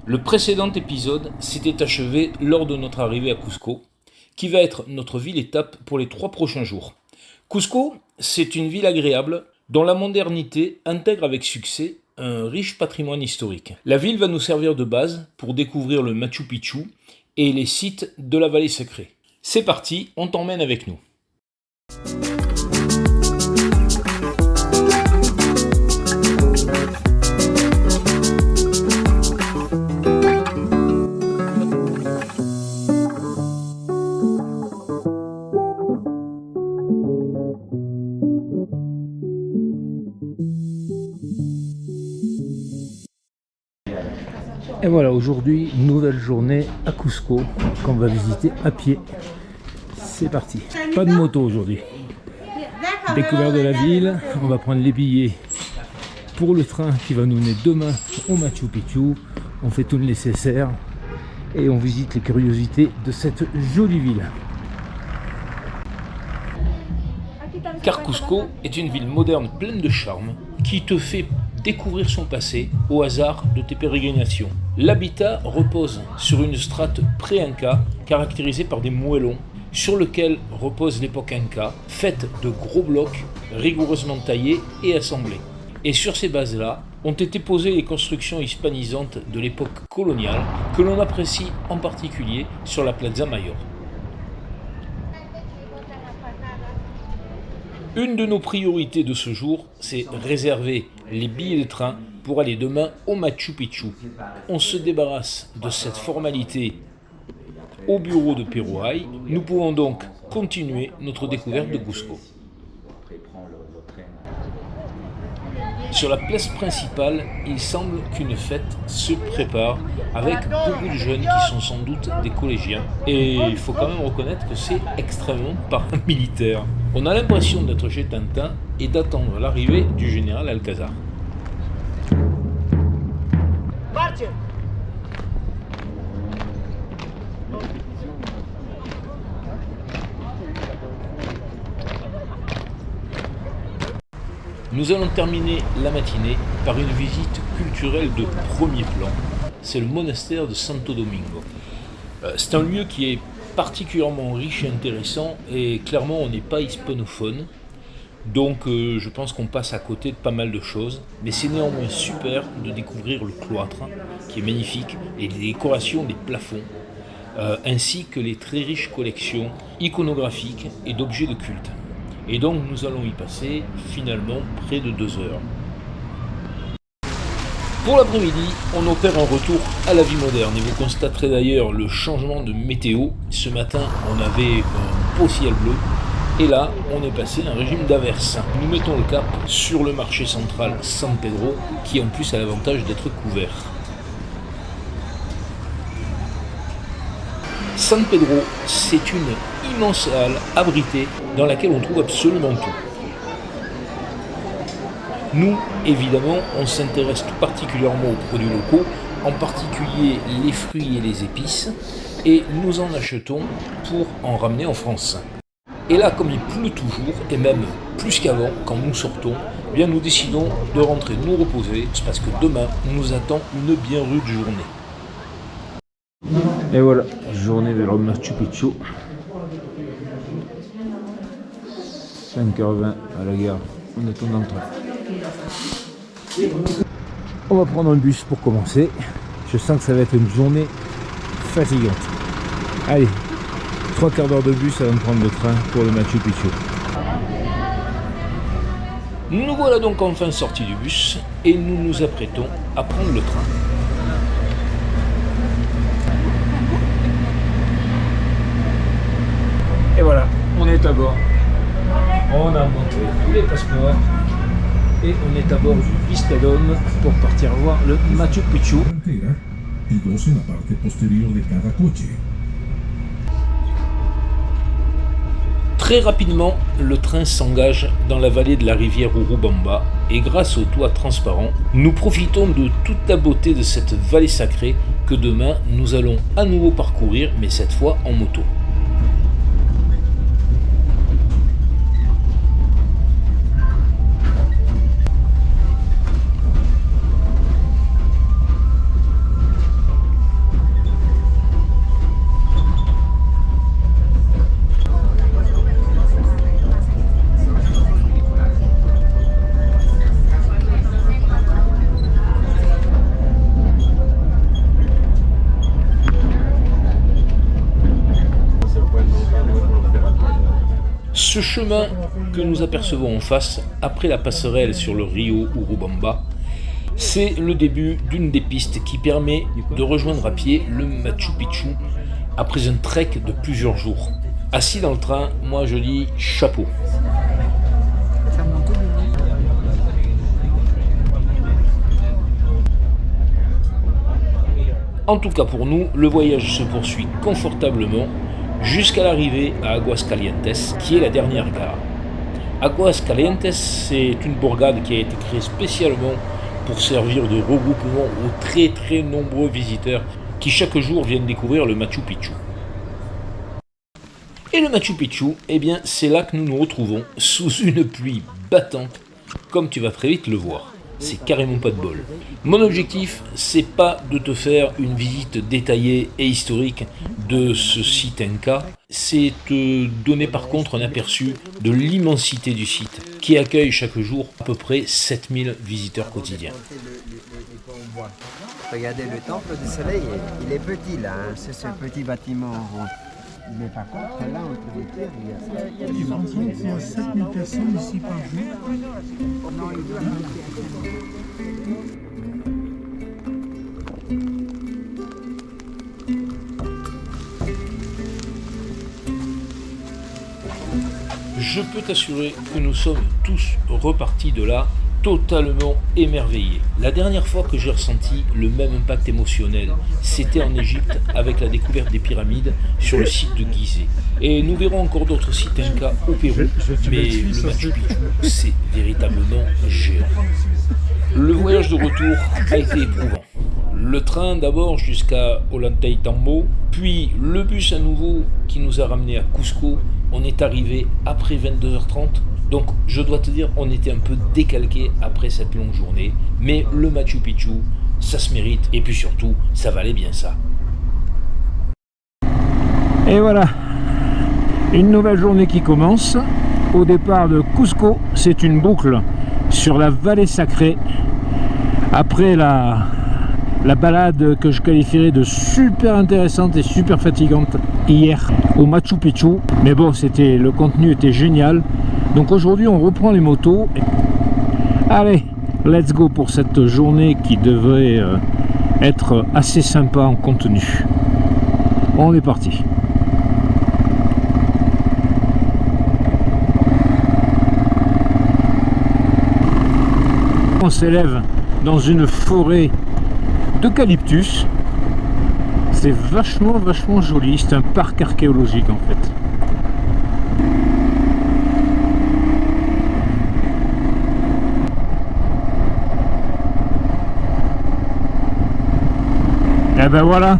Le précédent épisode s'était achevé lors de notre arrivée à Cusco, qui va être notre ville-étape pour les 3 prochains jours. Cusco, c'est une ville agréable dont la modernité intègre avec succès un riche patrimoine historique. La ville va nous servir de base pour découvrir le Machu Picchu et les sites de la vallée sacrée. C'est parti, on t'emmène avec nous. Et voilà, aujourd'hui, nouvelle journée à Cusco qu'on va visiter à pied. C'est parti. Pas de moto aujourd'hui. Découverte de la ville, on va prendre les billets pour le train qui va nous mener demain au Machu Picchu. On fait tout le nécessaire et on visite les curiosités de cette jolie ville. Car Cusco est une ville moderne pleine de charme qui te fait découvrir son passé au hasard de tes pérégrinations. L'habitat repose sur une strate pré-inca caractérisée par des moellons sur lequel repose l'époque inca, faite de gros blocs rigoureusement taillés et assemblés. Et sur ces bases-là ont été posées les constructions hispanisantes de l'époque coloniale que l'on apprécie en particulier sur la Plaza Mayor. Une de nos priorités de ce jour, c'est réserver les billets de train pour aller demain au Machu Picchu. On se débarrasse de cette formalité au bureau de Peruay. Nous pouvons donc continuer notre découverte de Cusco. Sur la place principale, il semble qu'une fête se prépare avec beaucoup de jeunes qui sont sans doute des collégiens. Et il faut quand même reconnaître que c'est extrêmement paramilitaire. On a l'impression d'être chez Tintin et d'attendre l'arrivée du général Alcazar. Marche! Nous allons terminer la matinée par une visite culturelle de premier plan. C'est le monastère de Santo Domingo. C'est un lieu qui est particulièrement riche et intéressant et clairement on n'est pas hispanophone. Donc je pense qu'on passe à côté de pas mal de choses. Mais c'est néanmoins super de découvrir le cloître qui est magnifique et les décorations des plafonds ainsi que les très riches collections iconographiques et d'objets de culte. Et donc nous allons y passer finalement près de 2 heures. Pour l'après-midi, on opère un retour à la vie moderne et vous constaterez d'ailleurs le changement de météo. Ce matin, on avait un beau ciel bleu et là, on est passé à un régime d'averse. Nous mettons le cap sur le marché central San Pedro qui en plus a l'avantage d'être couvert. San Pedro, c'est une immense halle abritée dans laquelle on trouve absolument tout. Nous, évidemment, on s'intéresse tout particulièrement aux produits locaux, en particulier les fruits et les épices, et nous en achetons pour en ramener en France. Et là, comme il pleut toujours, et même plus qu'avant, quand nous sortons, eh bien nous décidons de rentrer nous reposer, parce que demain nous attend une bien rude journée. Et voilà, journée vers le Machu Picchu. 5h20 à la gare, on attend d'entrer. On va prendre un bus pour commencer. Je sens que ça va être une journée fatigante. Allez, 3 quarts d'heure de bus avant de prendre le train pour le Machu Picchu. Nous voilà donc enfin sortis du bus et nous nous apprêtons à prendre le train. Et voilà, on est à bord. On a monté tous les passeports et on est à bord du Vistadome pour partir voir le Machu Picchu. Très rapidement, le train s'engage dans la vallée de la rivière Urubamba et grâce au toit transparent, nous profitons de toute la beauté de cette vallée sacrée que demain nous allons à nouveau parcourir, mais cette fois en moto. Ce chemin que nous apercevons en face, après la passerelle sur le rio Urubamba, c'est le début d'une des pistes qui permet de rejoindre à pied le Machu Picchu après un trek de plusieurs jours. Assis dans le train, moi je dis chapeau. En tout cas pour nous, le voyage se poursuit confortablement jusqu'à l'arrivée à Aguascalientes, qui est la dernière gare. Aguascalientes, c'est une bourgade qui a été créée spécialement pour servir de regroupement aux très nombreux visiteurs qui chaque jour viennent découvrir le Machu Picchu. Et le Machu Picchu, eh bien c'est là que nous nous retrouvons, sous une pluie battante, comme tu vas très vite le voir. C'est carrément pas de bol. Mon objectif, c'est pas de te faire une visite détaillée et historique de ce site Inca, c'est te donner par contre un aperçu de l'immensité du site, qui accueille chaque jour à peu près 7000 visiteurs quotidiens. Regardez, le temple du soleil, il est petit là, hein. C'est ce petit bâtiment rond. Mais par contre, là, entre les terres, il y a ça. Ils vont dire qu'il y a 7000 personnes ici par jour. Non, il doit Je peux t'assurer que nous sommes tous repartis de là totalement émerveillés. La dernière fois que j'ai ressenti le même impact émotionnel, c'était en Égypte avec la découverte des pyramides sur le site de Gizeh. Et nous verrons encore d'autres sites Inca au Pérou, mais le Machu Picchu, c'est véritablement géant. Le voyage de retour a été éprouvant. Le train d'abord jusqu'à Ollantaytambo, puis le bus à nouveau qui nous a ramenés à Cusco. On est arrivé après 22h30, donc je dois te dire, on était un peu décalqué après cette longue journée, mais le Machu Picchu, ça se mérite, et puis surtout, ça valait bien ça. Et voilà, une nouvelle journée qui commence. Au départ de Cusco, c'est une boucle sur la vallée sacrée. Après la balade que je qualifierais de super intéressante et super fatigante hier au Machu Picchu, mais bon, le contenu était génial. Donc aujourd'hui on reprend les motos. Allez, let's go pour cette journée qui devrait être assez sympa en contenu. On est parti. On s'élève dans une forêt d'eucalyptus. C'est vachement joli, c'est un parc archéologique en fait. Et ben voilà,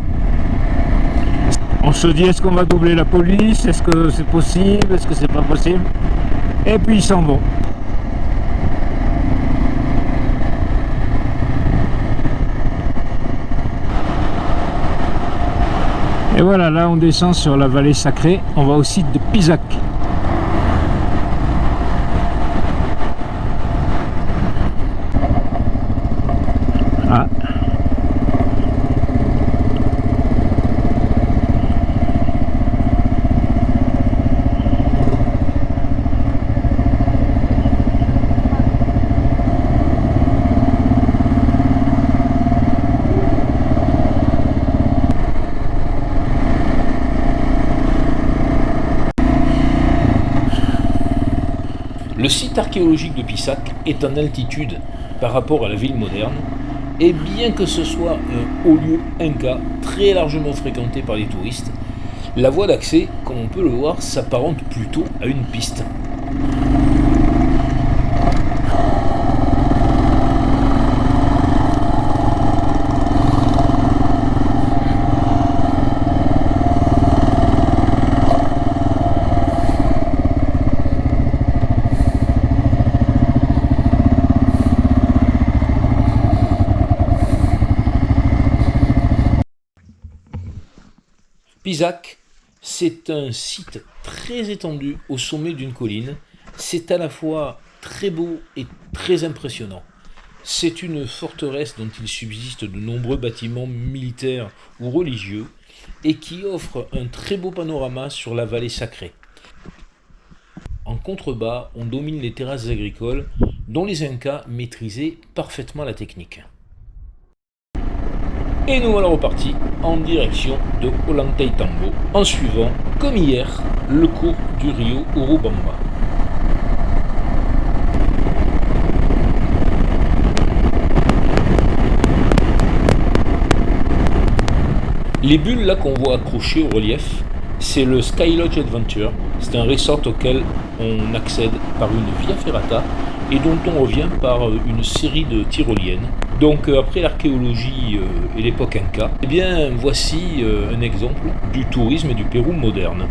on se dit est-ce qu'on va doubler la police, est-ce que c'est possible, est-ce que c'est pas possible, et puis ils s'en vont. Et voilà, là on descend sur la vallée sacrée, on va au site de Pisac. Ah. Le site archéologique de Pisac est en altitude par rapport à la ville moderne, et bien que ce soit un haut lieu Inca très largement fréquenté par les touristes, la voie d'accès, comme on peut le voir, s'apparente plutôt à une piste. Pisac, c'est un site très étendu au sommet d'une colline. C'est à la fois très beau et très impressionnant. C'est une forteresse dont il subsiste de nombreux bâtiments militaires ou religieux et qui offre un très beau panorama sur la vallée sacrée. en contrebas, on domine les terrasses agricoles dont les Incas maîtrisaient parfaitement la technique. Et nous voilà repartis en direction de Ollantaytambo en suivant, comme hier, le cours du rio Urubamba. Les bulles là qu'on voit accrochées au relief, c'est le Sky Lodge Adventure. C'est un resort auquel on accède par une via ferrata et dont on revient par une série de tyroliennes. Donc après l'archéologie et l'époque Inca, eh bien voici un exemple du tourisme et du Pérou moderne.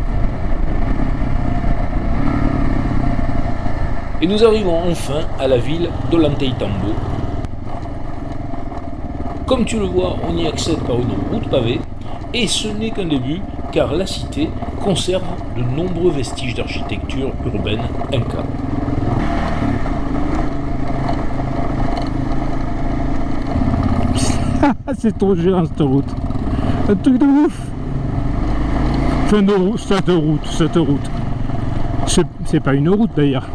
Et nous arrivons enfin à la ville d'Ollantaytambo. Comme tu le vois, on y accède par une route pavée, et ce n'est qu'un début, car la cité conserve de nombreux vestiges d'architecture urbaine Inca. C'est trop géant cette route. Un truc de ouf. Enfin cette route. C'est pas une route d'ailleurs.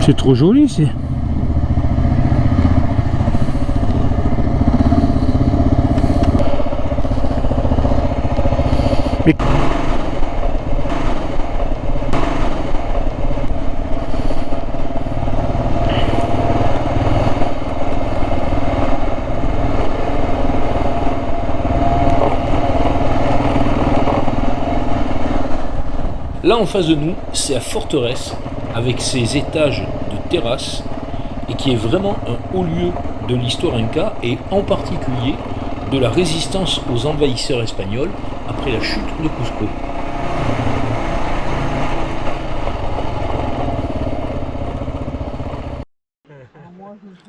C'est trop joli ici. Mais... Là en face de nous, c'est la forteresse avec ses étages de terrasses et qui est vraiment un haut lieu de l'histoire inca et en particulier de la résistance aux envahisseurs espagnols après la chute de Cusco.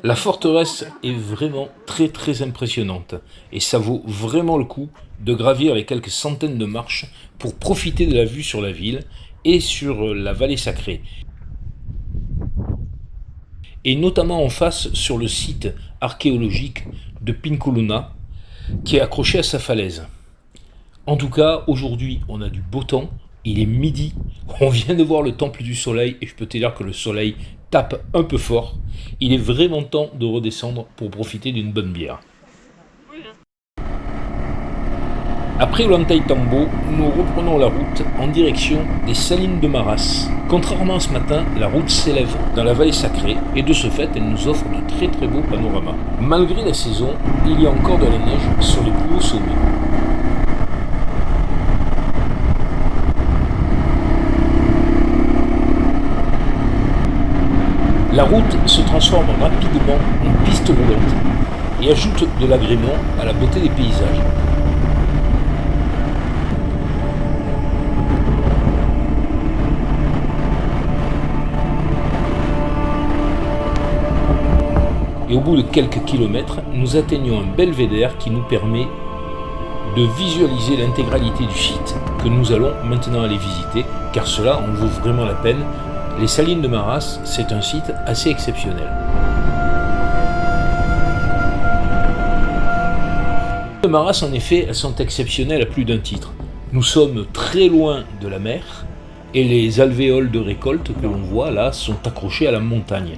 La forteresse est vraiment très impressionnante et ça vaut vraiment le coup de gravir les quelques centaines de marches pour profiter de la vue sur la ville et sur la vallée sacrée. Et notamment en face sur le site archéologique de Pinculuna qui est accroché à sa falaise. En tout cas, aujourd'hui on a du beau temps, il est midi, on vient de voir le temple du soleil et je peux te dire que le soleil tape un peu fort. Il est vraiment temps de redescendre pour profiter d'une bonne bière. Après Ollantaytambo, nous reprenons la route en direction des Salines de Maras. Contrairement à ce matin, la route s'élève dans la vallée sacrée et de ce fait, elle nous offre de très beaux panoramas. Malgré la saison, il y a encore de la neige sur les plus hauts sommets. La route se transforme rapidement en piste roulante et ajoute de l'agrément à la beauté des paysages. Et au bout de quelques kilomètres, nous atteignons un belvédère qui nous permet de visualiser l'intégralité du site que nous allons maintenant aller visiter, car cela en vaut vraiment la peine. Les Salines de Maras, c'est un site assez exceptionnel. Les Maras, en effet, elles sont exceptionnelles à plus d'un titre. Nous sommes très loin de la mer et les alvéoles de récolte que l'on voit là sont accrochés à la montagne.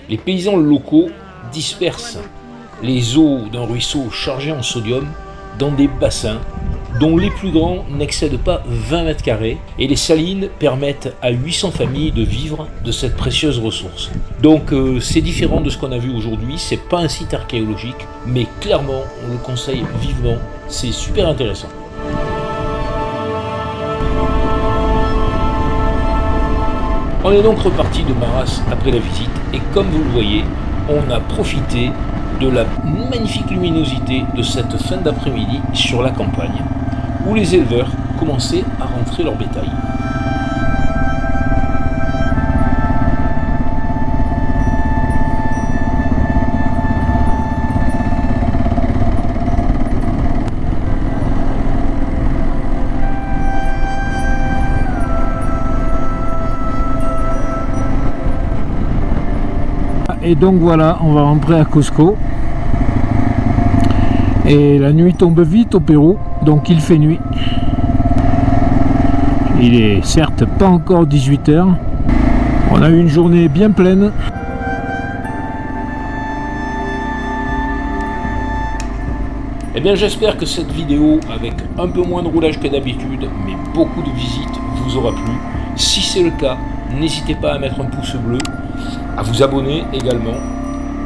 Les paysans locaux dispersent les eaux d'un ruisseau chargé en sodium dans des bassins dont les plus grands n'excèdent pas 20 mètres carrés et les salines permettent à 800 familles de vivre de cette précieuse ressource. Donc c'est différent de ce qu'on a vu aujourd'hui, c'est pas un site archéologique, mais clairement on le conseille vivement, c'est super intéressant. On est donc reparti de Maras après la visite et comme vous le voyez, on a profité de la magnifique luminosité de cette fin d'après-midi sur la campagne, où les éleveurs commençaient à rentrer leur bétail. et donc voilà, on va rentrer à Cusco. Et la nuit tombe vite au Pérou, donc il fait nuit. Il est certes pas encore 18 h. On a eu une journée bien pleine. Eh bien j'espère que cette vidéo, avec un peu moins de roulage que d'habitude, mais beaucoup de visites, vous aura plu. Si c'est le cas, n'hésitez pas à mettre un pouce bleu, à vous abonner également.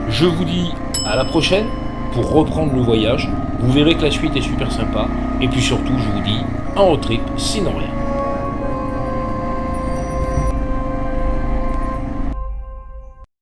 Je vous dis à la prochaine pour reprendre le voyage. Vous verrez que la suite est super sympa. Et puis surtout, je vous dis, en road trip, sinon rien.